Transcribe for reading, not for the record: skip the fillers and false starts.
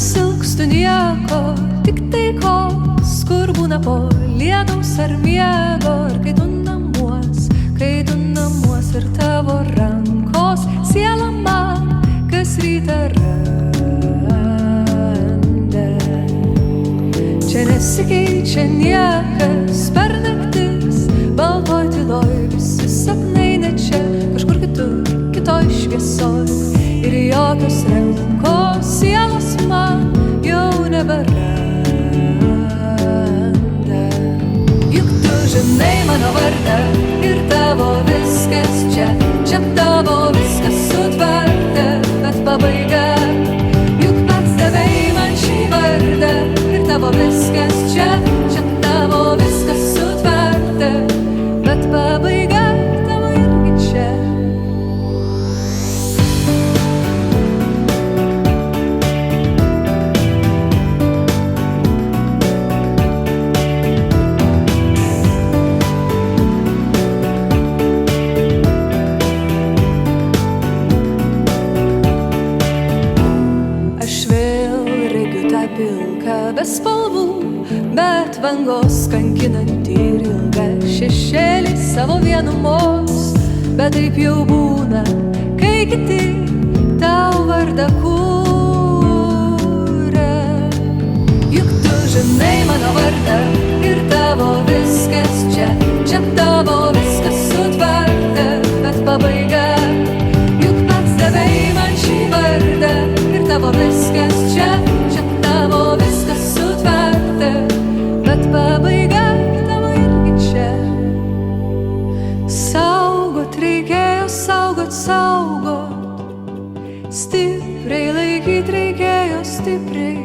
nepasilgstu nieko, tik taikos, kur būna po lietaus ar miego. Ir kai tu namuos ir tavo rankos siela man kas rytą randa. Čia nesikeičia niekas per naktis, baltoj tyloj visi sapnai ne čia, kažkur kitur, kitoj šviesoj. Ir jokios rankos sielos man jau neberanda. Juk tu žinai mano vardą ir tavo viskas čia, čia tavo viskas sutvarta, bet pabaiga. Juk pats davei man šį vardą ir tavo viskas čia, čia tavo viskas sutvarta, bet pabaiga tavo irgi čia. Pilka be spalvų, bet vangos kankinanti ir ilga šešėlį savo vienumos. Bet taip jau būna, kai kiti tau vardą kūrė. Juk tu žinai mano vardą ir tavo viskas čia, čia tavo viskas sutvarta, bet pabaiga. Juk pats davei man šį vardą ir tavo viskas čia, tavo viskas sutvarta, bet pabaiga tavo irgi čia. Saugot reikėjo, saugot, stipriai laikyt reikėjo, stipriai.